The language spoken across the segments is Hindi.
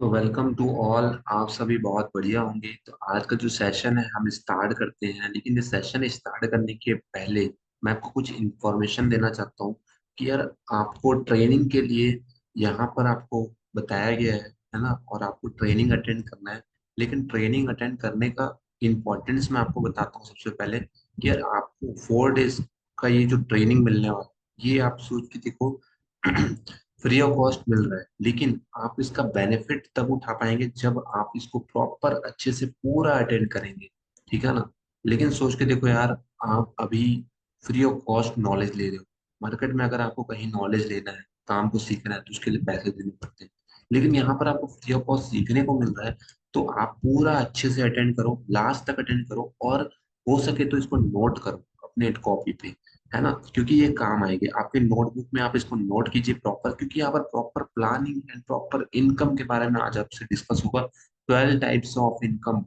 तो वेलकम टू ऑल। आप सभी बहुत बढ़िया होंगे। तो आज का जो सेशन है हम स्टार्ट करते हैं, लेकिन ये सेशन स्टार्ट करने के पहले मैं आपको कुछ इंफॉर्मेशन देना चाहता हूँ कि यार आपको ट्रेनिंग के लिए यहाँ पर आपको बताया गया है ना, और आपको ट्रेनिंग अटेंड करना है। लेकिन ट्रेनिंग अटेंड करने का इम्पोर्टेंस मैं आपको बताता हूँ सबसे पहले कि यार आपको 4 डेज का ये जो ट्रेनिंग मिलने वाला है, ये आप सोच के देखो फ्री ऑफ कॉस्ट मिल रहा है। लेकिन आप इसका बेनिफिट तब उठा पाएंगे जब आप इसको प्रॉपर अच्छे से पूरा अटेंड करेंगे, ठीक है ना। लेकिन सोच के देखो यार, आप अभी फ्री ऑफ कॉस्ट नॉलेज ले रहे हो। मार्केट में अगर आपको कहीं नॉलेज लेना है, काम को सीखना है, तो उसके लिए पैसे देने पड़ते हैं। लेकिन यहाँ पर आपको फ्री ऑफ कॉस्ट सीखने को मिल रहा है। तो आप पूरा अच्छे से अटेंड करो, लास्ट तक अटेंड करो, और हो सके तो इसको नोट करो अपने कॉपी पे, है ना, क्योंकि ये काम आएगी आपके नोटबुक में। आप इसको नोट कीजिए प्रॉपर, क्योंकि यहाँ पर proper planning and proper income के बारे में आज आपसे डिस्कस होगा। 12 टाइप्स ऑफ इनकम।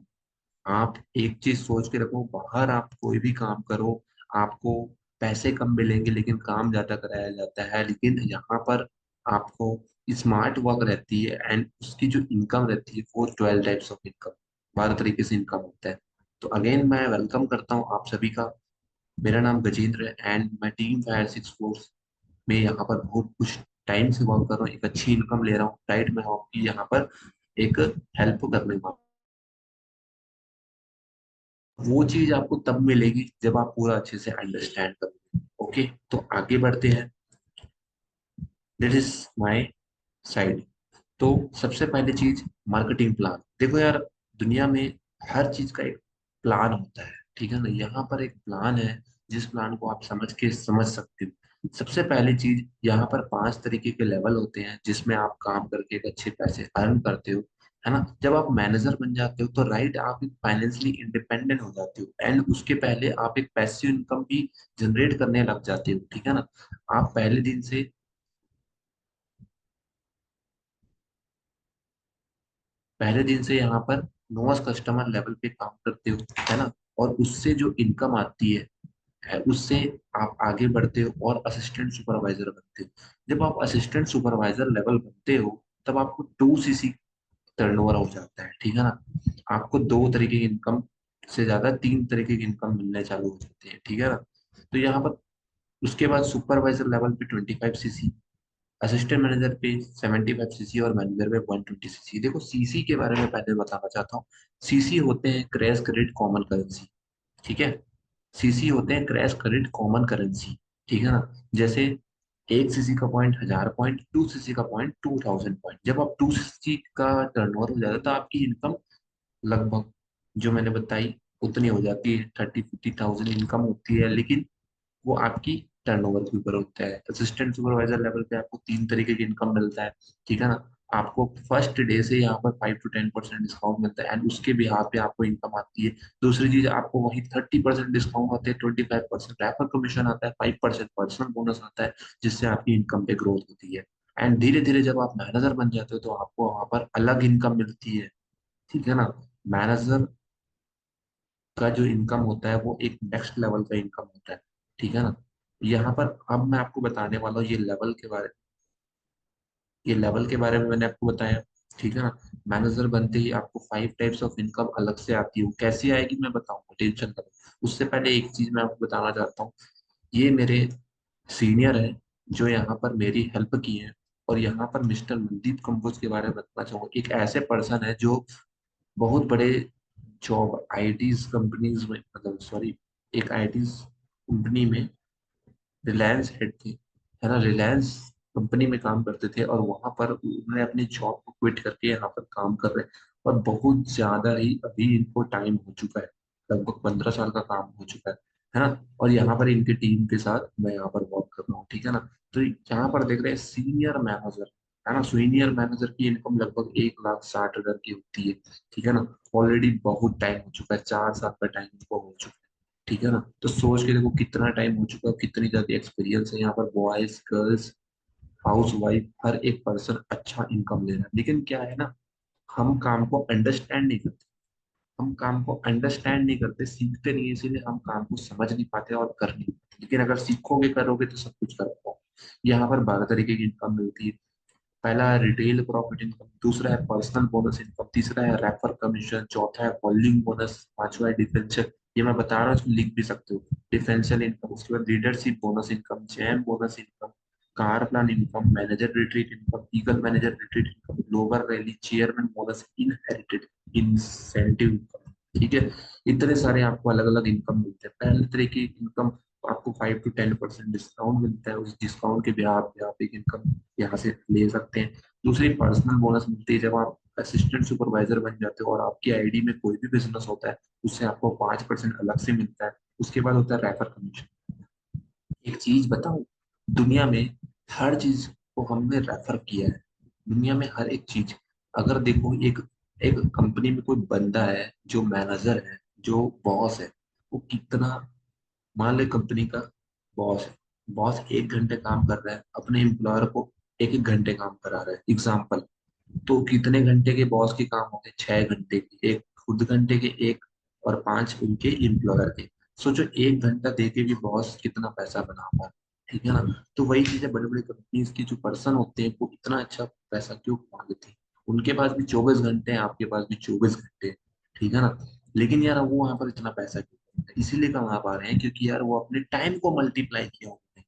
आप एक चीज सोच के रखो, बाहर आप कोई भी काम करो, आपको पैसे कम मिलेंगे लेकिन काम ज्यादा कराया जाता है। लेकिन यहाँ पर आपको स्मार्ट वर्क रहती है एंड उसकी जो इनकम रहती है वो 12 टाइप्स ऑफ इनकम, 12 तरीके से इनकम होता है। तो अगेन मैं वेलकम करता हूँ आप सभी का। मेरा नाम गजेंद्र है एंड मैं टीम फायर 6 फोर्स में यहाँ पर बहुत कुछ टाइम से वर्क कर रहा हूँ, एक अच्छी इनकम ले रहा हूँ। राइट, मैं आपकी यहाँ पर एक हेल्प करने वाला हूँ। वो चीज आपको तब मिलेगी जब आप पूरा अच्छे से अंडरस्टैंड करोगे। ओके, तो आगे बढ़ते हैं। This is my side. तो सबसे पहली चीज, मार्केटिंग प्लान। देखो यार, दुनिया में हर चीज का एक प्लान होता है, ठीक है ना। यहाँ पर एक प्लान है जिस प्लान को आप समझ सकते हो। सबसे पहली चीज, यहाँ पर 5 तरीके के लेवल होते हैं जिसमें आप काम करके एक अच्छे पैसे अर्न करते हो, है ना। जब आप मैनेजर बन जाते हो तो राइट, आप एक फाइनेंशियली इंडिपेंडेंट हो जाते हो एंड उसके पहले आप एक पैसिव इनकम भी जनरेट करने लग जाते हो, ठीक है ना। आप पहले दिन से यहाँ पर नोस कस्टमर लेवल पे काम करते हो, है ना। और उससे जो इनकम आती है उससे आप आगे बढ़ते हो और असिस्टेंट सुपरवाइजर बनते हो। जब आप असिस्टेंट सुपरवाइजर लेवल बनते हो तब आपको 2 सीसी टर्नओवर हो जाता है, ठीक है ना। आपको 2 तरीके की इनकम से ज्यादा 3 तरीके की इनकम मिलने चालू हो जाती है, ठीक है ना। तो यहाँ पर उसके बाद सुपरवाइजर लेवल पे 25 सीसी, असिस्टेंट मैनेजर पे 75 सीसी और मैनेजर पे 120 सीसी। देखो सीसी के बारे में पहले बताना चाहता हूँ। सीसी होते हैं क्रैश क्रेडिट कॉमन करेंसी, ठीक है। सीसी होते हैं क्रैश क्रेडिट कॉमन करेंसी, ठीक है ना। जैसे 1 सीसी का पॉइंट 1000 पॉइंट, 2 सीसी का पॉइंट 2000 पॉइंट। जब आप 2 सीसी का टर्नओवर हो जाता है तो आपकी इनकम लगभग जो मैंने बताई उतनी हो जाती है, 30-50 थाउजेंड इनकम होती है। लेकिन वो आपकी टर्नओवर के ऊपर होता है। असिस्टेंट सुपरवाइजर लेवल पे आपको 3 तरीके की इनकम मिलता है, ठीक है ना। आपको फर्स्ट डे से यहाँ पर 5 to 10% डिस्काउंट मिलता है एंड उसके बिहाफ पे आपको इनकम आती है। दूसरी चीज, आपको वही 30% डिस्काउंट होते हैं, 25% रेफर कमीशन आता है, 5% पर्सनल बोनस आता है, जिससे आपकी इनकम पे ग्रोथ होती है। एंड धीरे धीरे जब आप मैनेजर बन जाते हो तो आपको वहां पर अलग इनकम मिलती है, ठीक है ना। मैनेजर का जो इनकम होता है वो एक नेक्स्ट लेवल का इनकम होता है, ठीक है ना। यहाँ पर अब मैं आपको बताने वाला हूँ ये लेवल के बारे में मैंने आपको बताया, ठीक है ना। मैनेजर बनते ही आपको 5 टाइप्स ऑफ इनकम अलग से आती है। वो कैसे आएगी मैं बताऊंगा, टेंशन करो। उससे पहले एक चीज मैं आपको बताना चाहता हूँ। ये मेरे सीनियर है जो यहाँ पर मेरी हेल्प की है। और यहाँ पर मिस्टर मनदीप कंबोज के बारे में बताना चाहूंगा। एक ऐसे पर्सन है जो बहुत बड़े जॉब आईटीज कंपनीज में, मतलब सॉरी, एक आईटीज कंपनी में रिलायंस हेड थे, है ना। रिलायंस कंपनी में काम करते थे और वहां पर उन्होंने अपनी जॉब को क्विट करके यहाँ पर काम कर रहे हैं। और बहुत ज्यादा ही अभी इनको टाइम हो चुका है, लगभग 15 साल का काम हो चुका है ना। और यहाँ पर इनकी टीम के साथ मैं यहाँ पर वर्क कर रहा हूँ, ठीक है ना। तो यहाँ पर देख रहे हैं सीनियर मैनेजर, है ना। सीनियर मैनेजर की इनकम लगभग 1,60,000 की होती है, ठीक है ना। ऑलरेडी बहुत टाइम हो चुका है, 4 साल का टाइम इनको हो चुका है, ठीक है ना। तो सोच के देखो कितना टाइम हो चुका है, कितनी ज्यादा एक्सपीरियंस है। यहाँ पर बॉयज गर्ल्स हाउस वाइफ हर एक पर्सन अच्छा इनकम ले रहा है। लेकिन क्या है ना, हम काम को अंडरस्टैंड नहीं करते। हम काम को अंडरस्टैंड नहीं करते, सीखते नहीं है, इसीलिए हम काम को समझ नहीं पाते और कर नहीं पाते। लेकिन अगर सीखोगे करोगे तो सब कुछ कर पाओ। यहाँ पर 12 तरीके की इनकम मिलती है। पहला है रिटेल प्रॉफिट इनकम, दूसरा है पर्सनल बोनस इनकम, तीसरा है रेफर कमीशन, चौथा है कॉलिंग बोनस, पांचवा है डिफरेंशियल, ये मैं बता रहा हूँ, इसमें लिख भी सकते हो, डिफरेंशियल इनकम। उसके बाद leadership bonus income, jam bonus income, car plan income, manager retreat income, eagle manager retreat income, global rally, chairman bonus, inherited incentive income. ठीक है, इतने सारे आपको अलग अलग इनकम मिलते हैं। पहले तरह की इनकम आपको 5 to 10% डिस्काउंट मिलता है, उस डिस्काउंट के ब्याज पे आप एक इनकम यहाँ से ले सकते हैं। दूसरी पर्सनल बोनस मिलती है जब आप असिस्टेंट सुपरवाइजर बन जाते हो और आपकी आईडी में कोई भी बिजनेस होता है, उससे आपको 5% अलग से मिलता है। उसके बाद होता है रेफर कमीशन। एक चीज बताऊं, दुनिया में हर चीज को हमने रेफर किया है, दुनिया में हर एक चीज। अगर देखो, एक एक कंपनी में कोई बंदा है जो मैनेजर है, जो बॉस है, वो कितना, मान लो कंपनी का बॉस है, बॉस 1 घंटे काम कर रहा है, अपने एम्प्लॉयर को 1 1 घंटे काम करा रहा है, एग्जाम्पल। तो कितने घंटे के बॉस के काम हो गए? 6 घंटे के, एक खुद घंटे के, एक और 5 उनके एम्प्लॉयर के। सोचो 1 घंटा दे के भी बॉस कितना पैसा बना पा रहा है, ठीक है ना। तो वही चीजें बड़ी बड़ी कंपनीज की जो पर्सन होते हैं वो इतना अच्छा पैसा क्यों कमा लेते हैं? उनके पास भी 24 घंटे हैं, आपके पास भी 24 घंटे हैं, ठीक है ना। लेकिन यार वो वहां पर इतना पैसा क्यों कमा रहे हैं? इसीलिए कमा पा रहे हैं क्योंकि यार वो अपने टाइम को मल्टीप्लाई किया उन्होंने,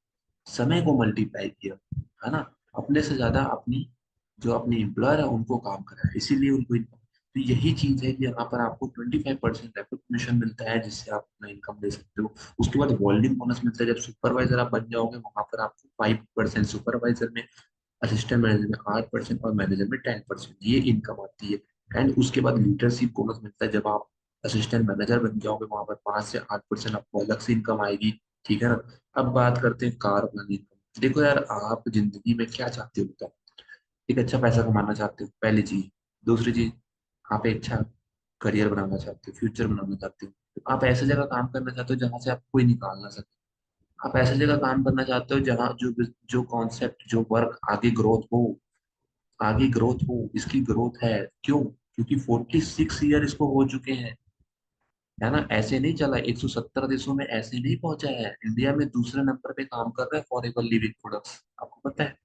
समय को मल्टीप्लाई किया, है ना। अपने से ज्यादा अपनी, जो अपने एम्प्लॉयर है उनको काम करा है, इसीलिए उनको इनकम। तो यही चीज है कि यहाँ पर आपको 25% रेफर कमीशन मिलता है, जिससे आप अपना इनकम ले सकते हो। उसके बाद वॉल्यूम बोनस मिलता है, जब सुपरवाइजर आप बन जाओगे वहां पर आपको 5% सुपरवाइजर में, असिस्टेंट मैनेजर में 8% और मैनेजर में 10% ये इनकम आती है। एंड उसके बाद लीडरशिप बोनस मिलता है, जब आप असिस्टेंट मैनेजर बन जाओगे वहां पर 5 से 8% आपको अलग से इनकम आएगी, ठीक है ना। अब बात करते हैं कार वाली इनकम। देखो यार, आप जिंदगी में क्या चाहते हो बताओ? एक अच्छा पैसा कमाना चाहते हो, पहली चीज। दूसरी चीज, आप एक अच्छा करियर बनाना चाहते हो, फ्यूचर बनाना चाहते हो। आप ऐसी जगह काम करना चाहते हो जहां से आप कोई निकाल ना सके। आप ऐसी जगह काम करना चाहते हो जहाँ जो जो कॉन्सेप्ट, जो वर्क आगे ग्रोथ हो, आगे ग्रोथ हो। इसकी ग्रोथ है क्यों? क्योंकि 46 ईयर इसको हो चुके हैं, है ना। ऐसे नहीं चला, 170 देशों में ऐसे नहीं पहुंचा है, इंडिया में दूसरे नंबर पे काम कर रहा है फॉर एवर लिविंग प्रोडक्ट्स, आपको पता है।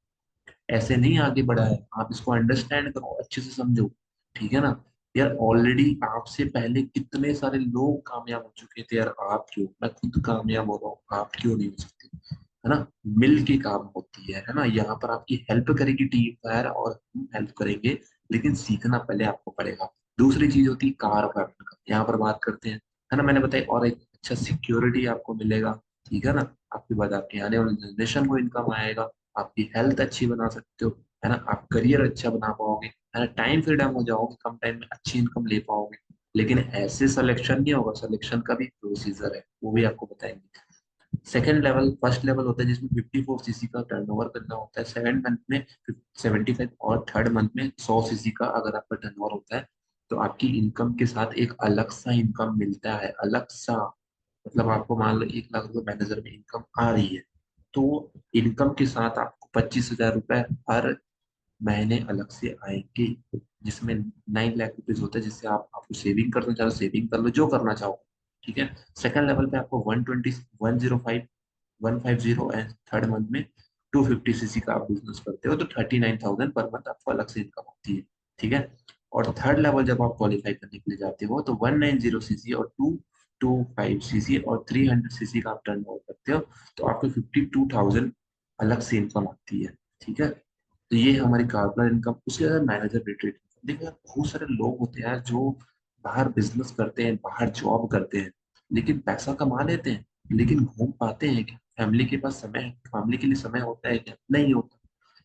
ऐसे नहीं आगे बढ़ा है, आप इसको अंडरस्टैंड करो, अच्छे से समझो, ठीक है ना। यार ऑलरेडी आपसे पहले कितने सारे लोग कामयाब हो चुके थे, यार आप क्यों, मैं खुद कामयाब हो रहा हूँ, आप क्यों नहीं हो सकते? है ना। मिल के काम होती है ना। यहाँ पर आपकी हेल्प करेगी टीम फायर और हम हेल्प करेंगे, लेकिन सीखना पहले आपको पड़ेगा। दूसरी चीज होती है कार पार्टनर का, यहाँ पर बात करते हैं, है ना। मैंने बताया, और एक अच्छा सिक्योरिटी आपको मिलेगा, ठीक है ना। आपके बाद आपके आने वाले जनरेशन को इनकम आएगा, आपकी हेल्थ अच्छी बना सकते हो, है ना। आप करियर अच्छा बना पाओगे, है ना। टाइम फ्रीडम हो जाओगे, कम टाइम में अच्छी इनकम ले पाओगे। लेकिन ऐसे सिलेक्शन नहीं होगा, सिलेक्शन का भी प्रोसीजर है, वो भी आपको बताएंगे। सेकेंड लेवल, फर्स्ट लेवल होता है जिसमें 54 सीसी का टर्नओवर करना होता है, सेकंड मंथ में 75, और थर्ड मंथ में 100 सीसी का अगर आपका टर्नओवर होता है, तो आपकी इनकम के साथ एक अलग सा इनकम मिलता है, अलग सा। मतलब आपको मान लो 1 लाख रुपए मैनेजर में इनकम आ रही है, तो इनकम के साथ आपको 25,000 रुपए हर महीने अलग से आएंगे, जिसमें 9 लाख रुपीज होता है, जिससे आपको सेविंग करना चाहो सेविंग कर लो, जो करना चाहो, ठीक है। सेकंड लेवल पे आपको 120 एंड थर्ड मंथ में 250 सीसी का आप बिजनेस करते हो, तो 39,000 पर मंथ आपको अलग से इनकम होती है, ठीक है। और थर्ड लेवल जब आप क्वालिफाई करने के लिए जाते हो, तो 190 सीसी और 225 सीसी और 300 सीसी का आप टर्न ओवर करते हो, तो आपको 52,000 अलग से इनकम आती है, ठीक है। तो ये हमारी कार्बन इनकम। उसके बाद मैनेजर रिट्रीट। देखो यार, बहुत सारे लोग होते हैं यार जो बाहर बिजनेस करते हैं, बाहर जॉब करते हैं, लेकिन पैसा कमा लेते हैं, लेकिन घूम पाते हैं क्या? फैमिली के पास समय, फैमिली के लिए समय होता है क्या? नहीं होता।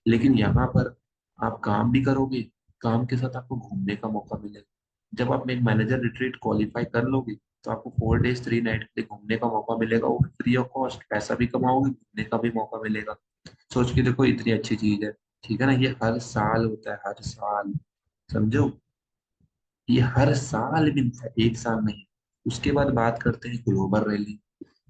लेकिन यहाँ पर आप काम भी करोगे, काम के साथ आपको घूमने का मौका मिलेगा। जब आप एक मैनेजर रिट्रीट क्वालिफाई कर लोगे, तो आपको 4 डेज 3 नाइट के लिए घूमने का मौका मिलेगा, वो भी फ्री ऑफ कॉस्ट, पैसा भी कमाओगे, घूमने का भी मौका मिलेगा। सोच के देखो, इतनी अच्छी चीज है, ठीक है ना। ये हर साल होता है, हर साल, समझो, ये हर साल मिलता है, एक साल नहीं। उसके बाद बात करते हैं ग्लोबल रैली।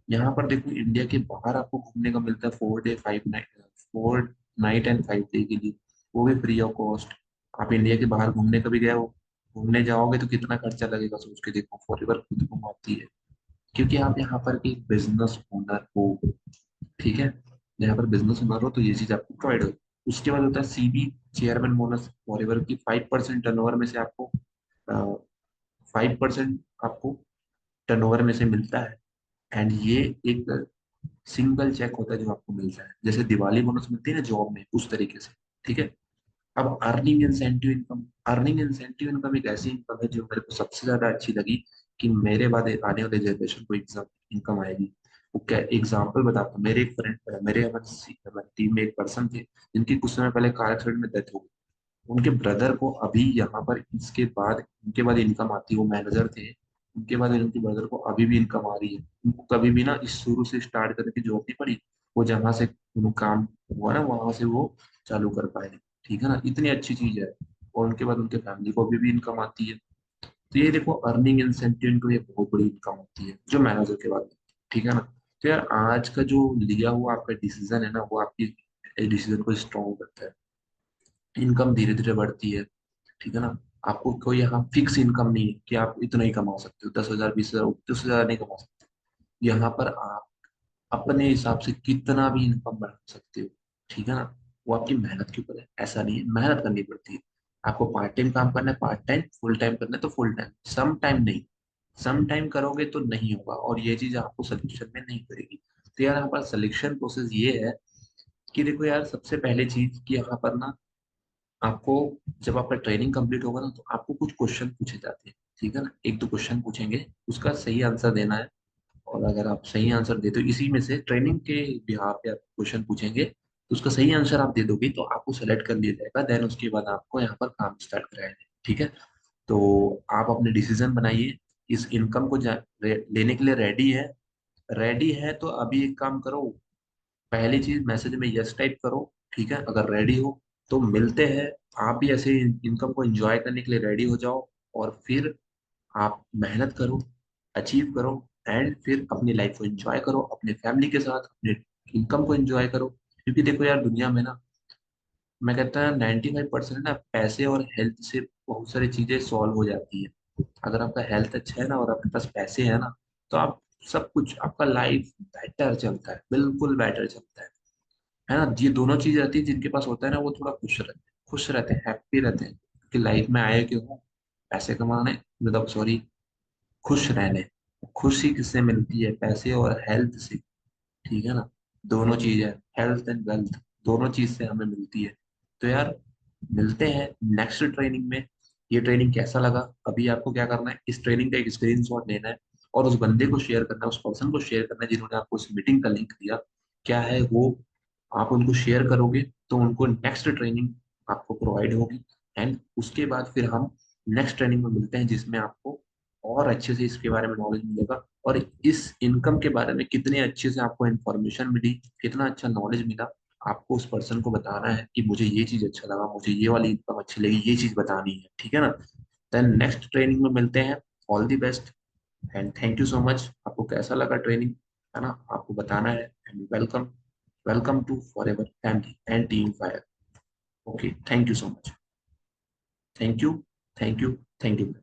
यहाँ पर देखो, इंडिया के बाहर आपको घूमने का मिलता है 4 day 5 night, 4 night and 5 day के लिए, वो भी फ्री ऑफ कॉस्ट। आप इंडिया के बाहर घूमने कभी गए हो? घूमने जाओगे तो कितना खर्चा लगेगा, सोच के देखो, फॉर खुद घुमाती है, क्योंकि आप यहाँ पर एक बिजनेस ओनर हो, ठीक है। यहाँ पर बिजनेस ओनर हो तो ये चीज आपको प्रोवाइड हो। उसके बाद होता है सीबी, चेयरमैन बोनस फॉरएवर की 5% टर्नओवर में से आपको 5% आपको टर्नओवर में से मिलता है। एंड ये एक सिंगल चेक होता है जो आपको मिलता है, जैसे दिवाली बोनस मिलती है ना जॉब में, उस तरीके से। ठीक है। अब earning incentive income, earning incentive income एक ऐसी इनकम है जो मेरे को सबसे ज्यादा अच्छी लगी कि मेरे बाद आने वाले जनरेशन को एग्जाम इनकम आएगी। वो क्या एग्जाम्पल बताता हूँ। मेरे एक फ्रेंड, मेरे हमारे टीम में एक पर्सन थे जिनकी कुछ समय पहले कार एक्सीडेंट में डेथ हो गई। उनके ब्रदर को अभी यहाँ पर इसके बाद, उनके बाद इनकम आती है, वो मैनेजर थे। उनके बाद उनके ब्रदर को अभी भी इनकम आ रही है। उनको कभी भी ना इस शुरू से स्टार्ट करने की जरूरत नहीं पड़ी। वो जहाँ से उनको काम हुआ ना वहां से वो चालू कर पाए। ठीक है ना, इतनी अच्छी चीज है। और उनके बाद उनके फैमिली को अभी भी इनकम आती है। तो ये देखो अर्निंग इंसेंटिव इनको ये बहुत बड़ी इनकम होती है जो मैनेजर के बाद। ठीक है ना। तो यार आज का जो लिया हुआ आपका डिसीजन है ना, वो आपकी डिसीजन को स्ट्रॉन्ग करता है। इनकम धीरे धीरे बढ़ती है। ठीक है ना। आपको कोई यहाँ फिक्स इनकम नहीं है कि आप इतना ही कमा सकते हो, 10,000, 20,000, 30,000 नहीं कमा सकते। यहाँ पर आप अपने हिसाब से कितना भी इनकम बढ़ा सकते हो। ठीक है ना। वो आपकी मेहनत के ऊपर है, ऐसा नहीं है, मेहनत करनी पड़ती है। आपको पार्ट टाइम काम करना है पार्ट टाइम, फुल टाइम करना है तो फुल टाइम, सम टाइम नहीं। सम टाइम करोगे तो नहीं होगा, और ये चीज आपको सिलेक्शन में नहीं करेगी। तो यार यहाँ पर सिलेक्शन प्रोसेस ये है कि देखो यार, सबसे पहले चीज कि यहाँ पर ना आपको, जब आपका ट्रेनिंग कंप्लीट होगा ना तो आपको कुछ क्वेश्चन पूछे जाते हैं। ठीक है ना, एक दो क्वेश्चन पूछेंगे, उसका सही आंसर देना है। और अगर आप सही आंसर देते हो इसी में से, ट्रेनिंग के बिहाफ पे आप क्वेश्चन पूछेंगे, तो उसका सही आंसर आप दे दोगे तो आपको सेलेक्ट कर लिया जाएगा। देन उसके बाद आपको यहाँ पर काम स्टार्ट कराएंगे। ठीक है। तो आप अपने डिसीजन बनाइए। इस इनकम को लेने के लिए रेडी है? रेडी है तो अभी एक काम करो, पहली चीज मैसेज में यस टाइप करो। ठीक है, अगर रेडी हो तो मिलते हैं। आप भी ऐसे इनकम को एंजॉय करने के लिए रेडी हो जाओ, और फिर आप मेहनत करो, अचीव करो, एंड फिर अपनी लाइफ को एंजॉय करो, अपने फैमिली के साथ अपने इनकम को एंजॉय करो। क्योंकि देखो यार, दुनिया में ना, मैं कहता है 95% ना पैसे और हेल्थ से बहुत सारी चीजें सॉल्व हो जाती है। अगर आपका हेल्थ अच्छा है ना और आपके पास पैसे है ना, तो आप सब कुछ, आपका लाइफ बेटर चलता है, बिल्कुल बेटर चलता है ना। ये दोनों चीज रहती है, जिनके पास होता है ना वो थोड़ा खुश रहते हैं, खुश रहते हैं, हैप्पी रहते हैं, क्योंकि लाइफ में आए क्यों हो? पैसे कमाने, मतलब सॉरी, खुश रहने। खुशी किससे मिलती है? पैसे और हेल्थ से। ठीक है ना। दोनों चीज है, हेल्थ एंड वेल्थ, दोनों चीज से हमें मिलती है। तो यार, मिलते हैं नेक्स्ट ट्रेनिंग में। ये ट्रेनिंग कैसा लगा? अभी आपको क्या करना है, इस ट्रेनिंग का एक स्क्रीनशॉट लेना है और उस बंदे को शेयर करना है, उस पर्सन को शेयर करना है जिन्होंने आपको उस मीटिंग का लिंक दिया। क्या है वो, आप उनको शेयर करोगे तो उनको नेक्स्ट ट्रेनिंग आपको प्रोवाइड होगी। एंड उसके बाद फिर हम नेक्स्ट ट्रेनिंग में मिलते हैं, जिसमें आपको और अच्छे से इसके बारे में नॉलेज मिलेगा, और इस इनकम के बारे में कितने अच्छे से आपको इन्फॉर्मेशन मिली, कितना अच्छा नॉलेज मिला। आपको उस पर्सन को बताना है कि मुझे ये चीज अच्छा लगा, मुझे ये वाली इनकम अच्छी लगी, ये चीज बतानी है। ठीक है ना। देन नेक्स्ट ट्रेनिंग में मिलते हैं। All the best and thank you so much. आपको कैसा लगा ट्रेनिंग, है ना, आपको बताना है। And welcome, welcome to forever family and team fire. Okay, thank you so much. Thank you, thank you, thank you.